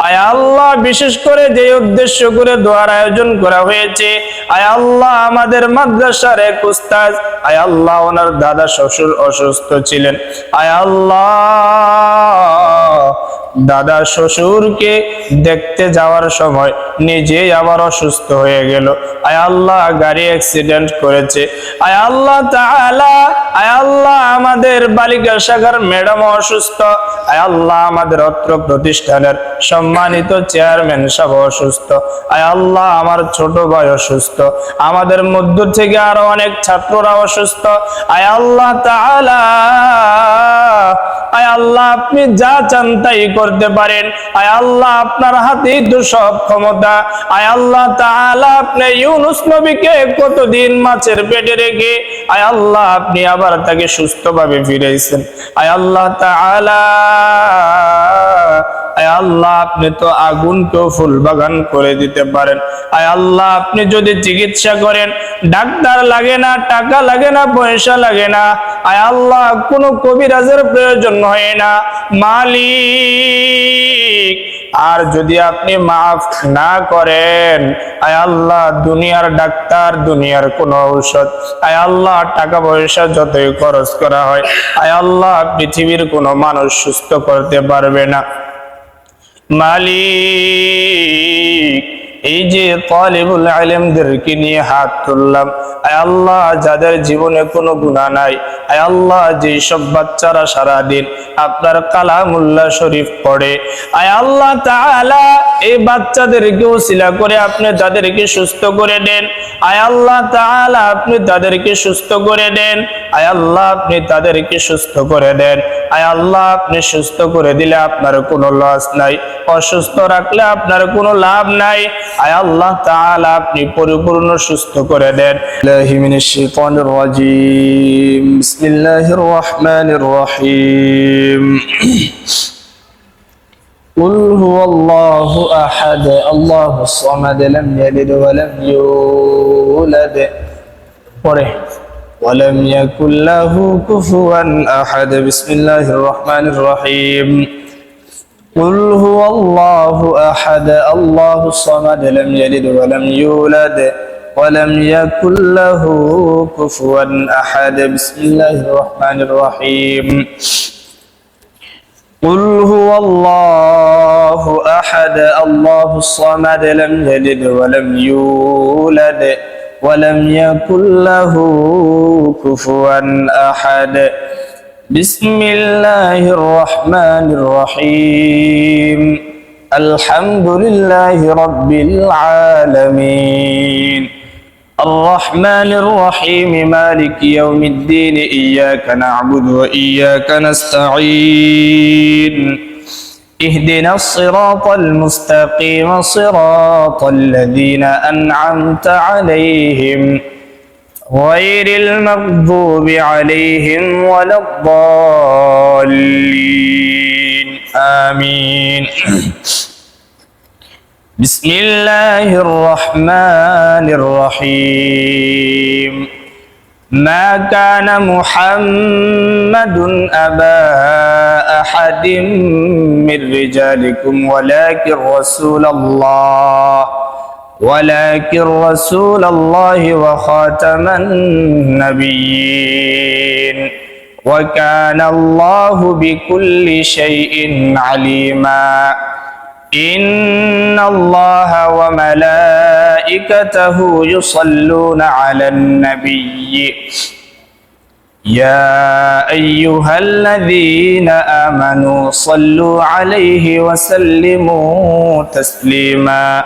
আয় আল্লাহ, বিশেষ করে যে উদ্দেশ্য করে দোয়ার আয়োজন করা হয়েছে, আয় আল্লাহ আমাদের মাদ্রাসার এক উস্তাদ, আয় আল্লাহ ওনার দাদা শ্বশুর অসুস্থ ছিলেন, আয় আল্লাহ দাদা শ্বশুরকে দেখতে যাওয়ার সময় নিজেই আবার অসুস্থ হয়ে গেল। আয় আল্লাহ গাড়ি অ্যাক্সিডেন্ট করেছে। আয় আল্লাহ তাআলা, আয় আল্লাহ আমাদের বালিকা শাখার ম্যাডাম অসুস্থ। আয় আল্লাহ আমাদের অত্র প্রতিষ্ঠানের সম্মানিত চেয়ারম্যান সাহেব অসুস্থ। আয় আল্লাহ আমার ছোট ভাই অসুস্থ। আমাদের মধ্য থেকে আরো অনেক ছাত্ররা অসুস্থ। আয় আল্লাহ তাআলা, আয় আল্লাহ আপনি যা চান তাই করতে পারেন। আয় আল্লাহ আপনার হাতেই তো সব ক্ষমতা। আয় আল্লাহ তাআলা, আপনি ইউনূস নবীকে কতদিন মাছের পেটে রেখে আয় আল্লাহ আপনি আবার তাকে সুস্থভাবে ফিরাইছেন। আয় আল্লাহ তাআলা, আয় আল্লাহ আপনি তো আগুনকেও ফুল বাগান করে দিতে পারেন। আয় আল্লাহ আপনি যদি চিকিৎসা করেন, ডাক্তার লাগে না, টাকা লাগে না, পয়সা লাগে না। আয় আল্লাহ কোনো কবিরাজের প্রয়োজন হয় না মালিক। আর যদি আপনি মাফ না করেন, আয় আল্লাহ দুনিয়ার ডাক্তার, দুনিয়ার কোন ঔষধ, আয় আল্লাহ টাকা পয়সা যতই খরচ করা হয়, আয় আল্লাহ পৃথিবীর কোনো মানুষ সুস্থ করতে পারবে না মালিক। এই যে তালিবুল ইলমদেরকে নিয়ে হাত তুললাম, আয় আল্লাহ যাদের জীবনে কোনো গুনাহ নাই, আয় আল্লাহ যেই সব বাচ্চারা সারা দিন আপনার কালামুল্লাহ শরীফ পড়ে, আয় আল্লাহ তাআলা এই বাচ্চাদেরকে ওসিলা করে আপনি তাদেরকে সুস্থ করে দেন। আয় আল্লাহ তাআলা আপনি তাদেরকে সুস্থ করে দেন। আয় আল্লাহ আপনি তাদেরকে সুস্থ করে দেন। আয় আল্লাহ আপনি সুস্থ করে দিলে আপনার কোনো লস নাই, অসুস্থ রাখলে আপনার কোনো লাভ নাই। আয় আল্লাহ তাআলা আপনি পরিপূর্ণ সুস্থ করে দেন। বিসমিল্লাহি মিনাশ শাইতানির রাজিম, বিসমিল্লাহির রহমানির রহিম। قل هو الله أحد الله الصمد لم يلد ولم يولد ولم يكن له كفوا أحد بسم الله الرحمن الرحيم قل هو الله أحد الله الصمد لم يلد ولم يولد ولم يكن له كفوا أحد بسم الله الرحمن الرحيم قل هو الله أحد الله الصمد لم يلد ولم يولد ولم يكن له كفوا أحد بسم الله الرحمن الرحيم الحمد لله رب العالمين الرحمن الرحيم مالك يوم الدين إياك نعبد وإياك نستعين اهدنا الصراط المستقيم صراط الذين أنعمت عليهم غير المغضوب عليهم ولا الضالين آمين بسم الله الرحمن الرحيم ما كان محمد أبا أحد من رجالكم ولكن رسول الله وخاتم النبيين وكان الله بكل شيء عليما إن الله وملائكته يصلون على النبي يا أيها الذين آمنوا صلوا عليه وسلموا تسليما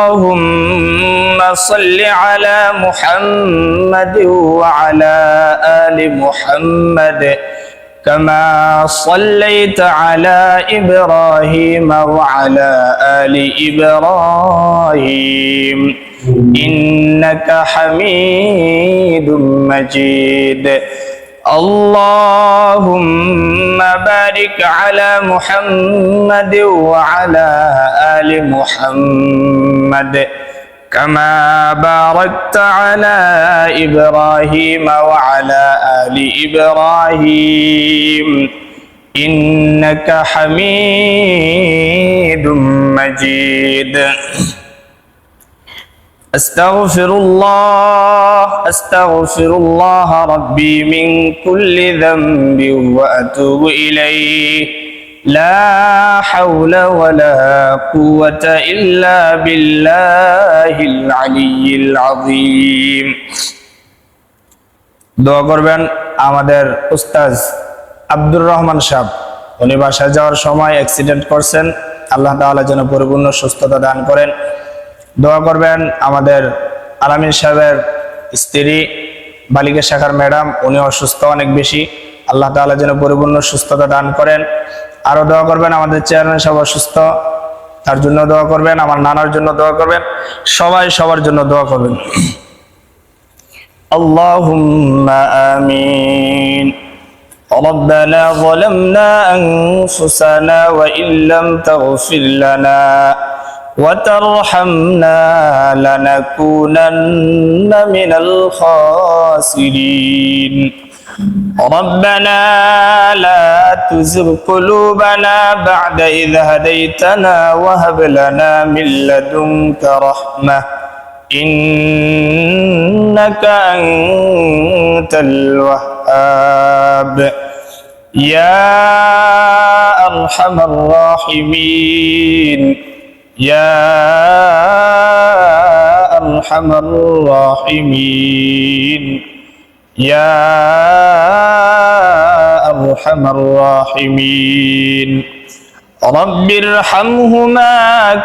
اللهم صل على محمد وعلى آل محمد كما صليت على إبراهيم وعلى آل إبراهيم إنك حميد مجيد اللهم بارك على محمد وعلى آل محمد كما باركت على إبراهيم وعلى آل إبراهيم إنك حميد مجيد أستغفر الله ربي من كل ذنب وأتوب إليه لا حول ولا قوة إلا بالله العلي العظيم দোয়া করবেন আমাদের উস্তাদ আব্দুর রহমান সাহেব, উনি বাসায় যাওয়ার সময় অ্যাক্সিডেন্ট করছেন, আল্লাহ তাআলা যেন পরিপূর্ণ সুস্থতা দান করেন। দোয়া করবেন আমাদের আলামিন সাহেবের স্ত্রী বালিকা শাখার ম্যাডাম, উনি অসুস্থ অনেক বেশি, আল্লাহ তাআলা যেন পরিপূর্ণ সুস্থতা দান করেন। আরো দোয়া করবেন আমাদের চেয়ারম্যান সাহেব অসুস্থ, তার জন্য দোয়া করবেন, আমার নানার জন্য দোয়া করবেন, সবাই সবার জন্য দোয়া করবেন। আল্লাহুম্মা আমিন। ربنا ظلمنا أنفسنا وإن لم تغفر لنا وترحمنا لنكونن من الخاسرين ربنا لا تزغ قلوبنا بعد إذ هديتنا وهب لنا من لدنك رحمة إنك أنت الوهاب يا أرحم الراحمين يا أرحم الراحمين يا أرحم الراحمين رب ارحمهما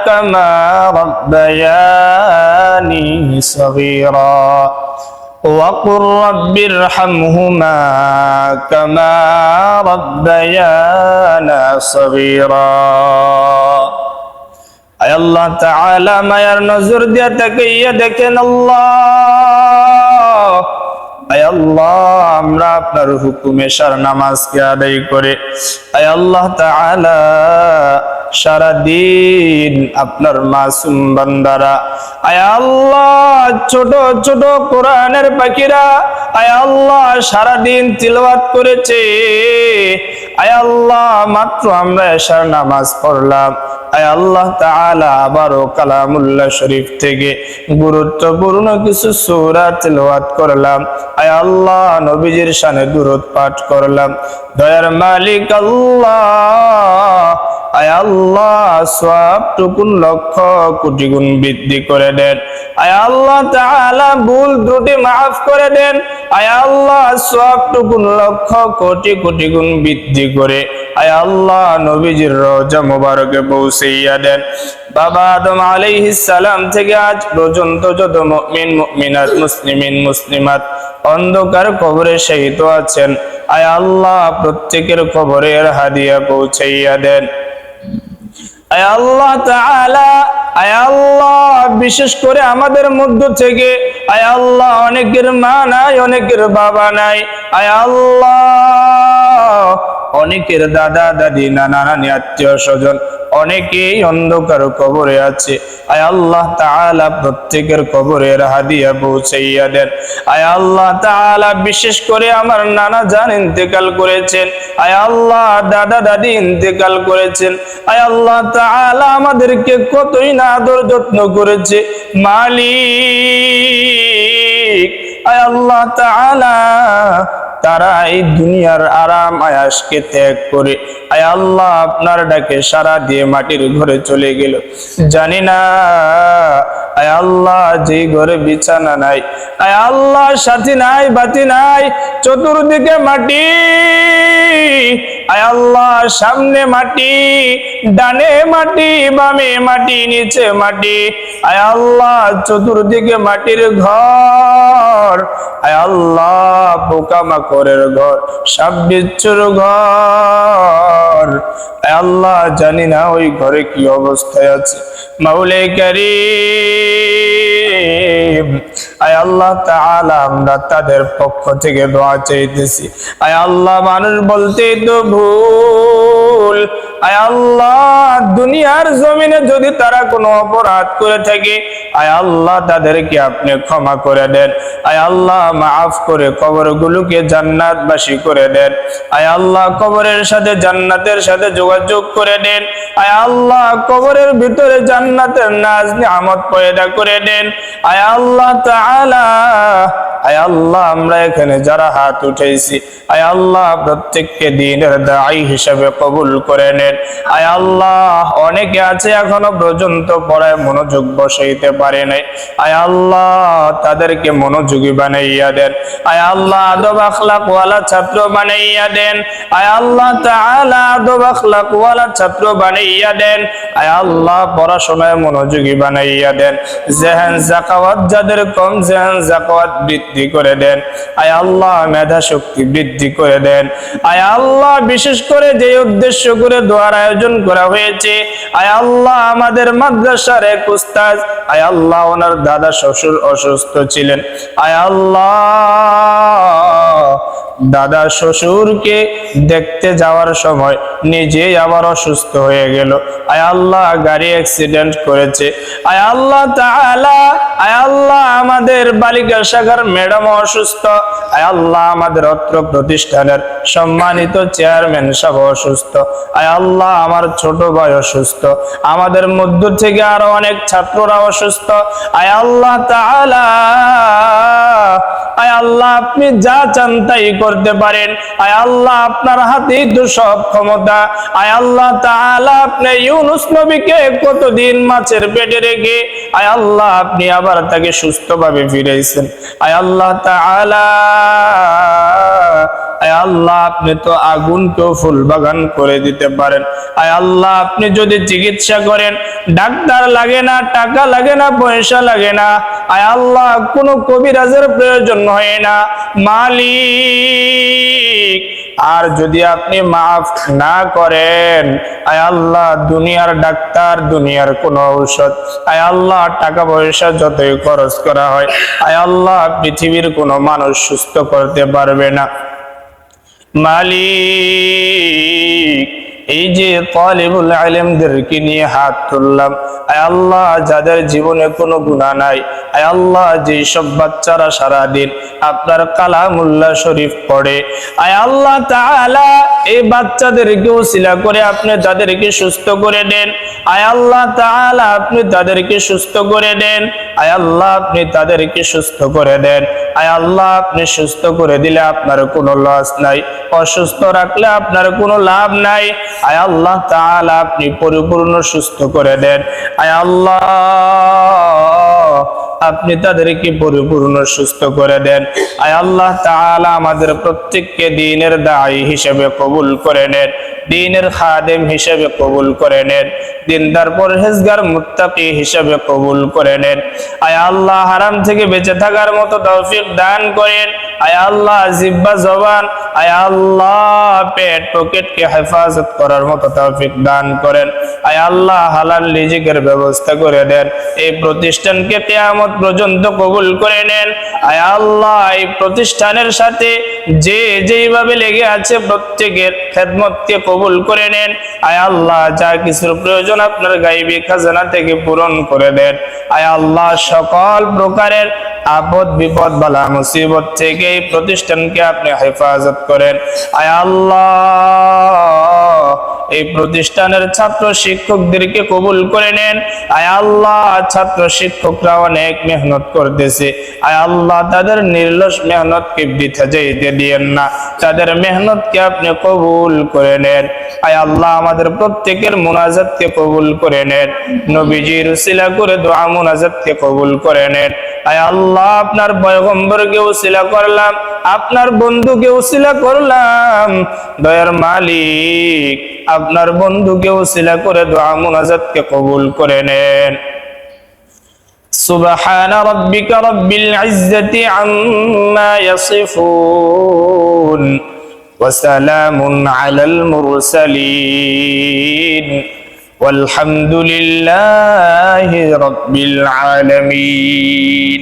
كما ربياني صغيرا وقل رب ارحمهما كما ربيانا صغيرا আয় আল্লাহ তাআলা মায়ার নজর দিয়ে তাকাইয়া দেখেন আল্লাহ, আয় আল্লাহ আমরা আপনার হুকুমে সারা নামাজকে আদায় করে আয় আল্লাহ তাআলা সারা দিন আপনার মাসুম বান্দারা আয় আল্লাহ ছোট ছোট কোরআনের পাখিরা আয় আল্লাহ সারা দিন তিলাওয়াত করেছে, আয় আল্লাহ মাত্র আমরা এশার নামাজ পড়লাম, আয় আল্লাহ তাআলা আবারও কালামুল্লাহ শরীফ থেকে গুরুত্বপূর্ণ কিছু সূরা তিলাওয়াত করলাম, আয় আল্লাহ নবীজির শানে দুরূদ পাঠ করলাম। দয়ার মালিক আল্লাহ, আয় আল্লাহ সওয়াবটুকুন লক্ষ কোটি গুণ বৃদ্ধি করে দেন, আয় আল্লাহ তাআলা ভুল ত্রুটি মাফ করে দেন, আয় আল্লাহ সওয়াবটুকুন লক্ষ কোটি কোটি গুণ বৃদ্ধি করে আয় আল্লাহ নবীজির রওজা মুবারকে পৌঁছাইয়া দেন। বাবা আদম আলাইহিস সালাম থেকে আজ পর্যন্ত যত মুমিন মুমিনাত মুসলিমিন মুসলিমাত অন্ধকার কবরে শহীদ আছেন আয় আল্লাহ প্রত্যেকের কবরের হাদিয়া পৌঁছাইয়া দেন। আয় আল্লাহ তাআলা, আয় আল্লাহ বিশেষ করে আমাদের মধ্য থেকে আয় আল্লাহ অনেকের মা নাই, অনেকের বাবা নাই, আয় আল্লাহ অনেকের দাদা দাদি নানা নানি আত্মীয় স্বজন অনেকেই অন্ধকার কবরে আছে, আয় আল্লাহ তাআলা প্রত্যেকের কবরের হাদিয়া পৌঁছাইয়া দেন। আয় আল্লাহ তাআলা বিশেষ করে আমার নানা জান ইন্তেকাল করেছেন, আয় আল্লাহ দাদা দাদি ইন্তেকাল করেছেন, আয় আল্লাহ তাআলা আমাদেরকে কতই না আদর যত্ন করেছে মালিক, আয় আল্লাহ তাআলা তারা এই দুনিয়ার আরাম আয়াসকে ত্যাগ করে আয় আল্লাহ আপনার ডাকে সাড়া দিয়ে মাটির ঘরে চলে গেল। জানি না আয় আল্লাহ যে ঘরে বিছানা নাই, আয় আল্লাহ সাথী নাই বাতি নাই, চতুর্দিকে মাটি, আয় আল্লাহ সামনে মাটি, ডানে মাটি, বামে মাটি, নিচে মাটি, আয় আল্লাহ চতুর্দিকে মাটির ঘর, আয় আল্লাহ পোকামাকড়ের ঘর, সাপ বিচ্ছুর ঘর, আয় আল্লাহ জানি না ওই ঘরে কি অবস্থায় আছে। মাওলাই কারীম, আয় আল্লাহ তাআলা আমরা তাদের পক্ষ থেকে দোয়া চাইতেছি, আয় আল্লাহ মানুষ বলতেই তো ভুল, আয় আল্লাহ দুনিয়া দুনিয়ার জমিনে যদি তারা কোনো অপরাধ করে থাকে, আয় আল্লাহ তাদেরকে আপনি ক্ষমা করে দেন। আয় আল্লাহ মাফ করে কবরগুলোকে জান্নাতবাসী করে দেন। আয় আল্লাহ কবরের সাথে জান্নাতের সাথে যোগাযোগ করে দেন। আয় আল্লাহ কবরের ভিতরে জান্নাতের নাজ নিয়ামত পয়দা করে দেন। আয় আল্লাহ তাআলা, আয় আল্লাহ আমরা এখানে যারা হাত উঠাইছি, আয় আল্লাহ প্রত্যেককে দ্বীনের দাঈ হিসেবে কবুল করে নেন। আয় আল্লাহ অনেকে আছে এখনো পর্যন্ত পড়ায় মনোযোগ বসাইতে পারে নাই, আয় আল্লাহ তাদেরকে মনোযোগী বানাইয়া দেন। আয় আল্লাহ আদব আখলাক ওয়ালা ছাত্র বানাইয়া দেন। আয় আল্লাহ তাআলা আদব আখলাক ওয়ালা ছাত্র বানাইয়া দেন। আয় আল্লাহ পড়াশোনায় মনোযোগী বানাইয়া দেন। জেহেন যাকাওয়াত যাদের কম, জেহেন যাকাওয়াত বৃদ্ধি করে দেন। আয় আল্লাহ মেধা শক্তি বৃদ্ধি করে দেন। আয় আল্লাহ বিশেষ করে যে উদ্দেশ্য করে দোয়ার আয়োজন করা হয়েছে, আয় আল্লাহ আমাদের মাদ্রাসার এক উস্তাদ, আয় আল্লাহ ওনার দাদা শ্বশুর অসুস্থ ছিলেন, আয় আল্লাহ দাদা শ্বশুরকে দেখতে যাওয়ার সময় নিজেই আবার অসুস্থ হয়ে গেল। আয় আল্লাহ গাড়ি অ্যাক্সিডেন্ট করেছে। আয় আল্লাহ তাআলা, আয় আল্লাহ আমাদের বালিকা শাখার ম্যাডাম অসুস্থ। আয় আল্লাহ আমাদের অত্র প্রতিষ্ঠানের সম্মানিত চেয়ারম্যান সাহেব অসুস্থ। আয় আল্লাহ আমার ছোট ভাই অসুস্থ। আমাদের মধ্য থেকে আরো অনেক ছাত্ররা অসুস্থ। আয় আল্লাহ তাআলা, আয় আল্লাহ আপনি যা চান তাই করতে পারেন। আয় আল্লাহ আপনার হাতেই তো সব ক্ষমতা। আয় আল্লাহ তাআলা আপনি ইউনূস নবীকে কতদিন মাছের পেটে রেখে আয় আল্লাহ আপনি আবার তাকে সুস্থভাবে ফিরাইছেন। আয় আল্লাহ তাআলা, আয় আল্লাহ আপনি তো আগুনকেও ফুল বাগান করে দিতে পারেন। আয় আল্লাহ আপনি যদি চিকিৎসা করেন, ডাক্তার লাগে না, টাকা লাগে না, পয়সা লাগে না। আয় আল্লাহ কোনো কবিরাজের প্রয়োজন হয় না মালিক। আর যদি আপনি মাফ না করেন, আয় আল্লাহ দুনিয়ার ডাক্তার, দুনিয়ার কোন ঔষধ, আয় আল্লাহ টাকা পয়সা যতই খরচ করা হয়, আয় আল্লাহ পৃথিবীর কোনো মানুষ সুস্থ করতে পারবে না মালিক। এই যে তালিবুল ইলমদেরকে নিয়ে হাত তুললাম, আয় আল্লাহ যাদের জীবনে কোনো গুনাহ নাই, আয় আল্লাহ যে সব বাচ্চারা সারা দিন আপনার কালামুল্লাহ শরীফ পড়ে, আয় আল্লাহ তাআলা এই বাচ্চাদেরকে ওসিলা করে আপনি তাদেরকে সুস্থ করে দেন। আয় আল্লাহ তাআলা আপনি তাদেরকে সুস্থ করে দেন। আয় আল্লাহ আপনি তাদেরকে সুস্থ করে দেন। আয় আল্লাহ আপনি সুস্থ করে দিলে আপনার কোনো লস নাই, অসুস্থ রাখলে আপনার কোনো লাভ নাই। আয় আল্লাহ তাআলা আপনি পরিপূর্ণ সুস্থ করে দেন। আয় আল্লাহ আপনি তাদেরকে পরিপূর্ণ সুস্থ করে দেন। আয় আল্লাহ তাআলা আমাদের প্রত্যেককে দ্বীনের দাঈ হিসেবে কবুল করে নেন, দ্বীনের খাদেম হিসেবে কবুল করে নেন, দিনদার পরহেজগার মুত্তাকি হিসেবে কবুল করে নেন। আয় আল্লাহ হারাম থেকে বেঁচে থাকার মতো তৌফিক দান করেন। আয় আল্লাহ জিহ্বা জবান, আয় আল্লাহ পেট পকেটকে হেফাজত করার মতো তৌফিক দান করেন। আয় আল্লাহ হালাল রিজিকের ব্যবস্থা করে দেন। এই প্রতিষ্ঠানকে কিয়ামত পর্যন্ত কবুল করে নেন। আয় আল্লাহ এই প্রতিষ্ঠানের সাথে যে যেইভাবে লেগে আছে প্রত্যেকের খেদমতকে কবুল করে নেন। আয় আল্লাহ যা কিছুর প্রয়োজন আপনার গায়বী খাজানা থেকে পূরণ করে দেন। আয় আল্লাহ সকল প্রকারের আপদ বিপদ বালা মুসিবত থেকে এই প্রতিষ্ঠানকে আপনি হেফাজত করেন। আয় আল্লাহ এই প্রতিষ্ঠানের ছাত্র শিক্ষকদেরকে কবুল করে নেন। আয় আল্লাহ ছাত্র শিক্ষকরা অনেক মেহনত করতেছে, আয় আল্লাহ তাদের নির্লস মেহনতকে বৃথা যাইতে দিয়েন না, তাদের মেহনতকে আপনি কবুল করে নেন। আয় আল্লাহ আমাদের প্রত্যেকের মুনাজাতকে কবুল করে নেন, নবীজির উসিলা করে দোয়া মুনাজাতকে কবুল করে নেন। আয় আল্লাহ আপনার পয়গম্বরকে উসিলা করলাম, আপনার বন্ধুকে উসিলা করলাম, দয়ার মালিক আপনার বন্ধুকে উসিলা করে দোয়া মুনাজাতকে কবুল করে নেন। সুবহান রাব্বিকা রাব্বিল ইজ্জাতি আম্মা ইয়াসিফুন ওয়া সালামুন আলাল মুরসালিন ওয়ালহামদুলিল্লাহি রাব্বিল আলামিন।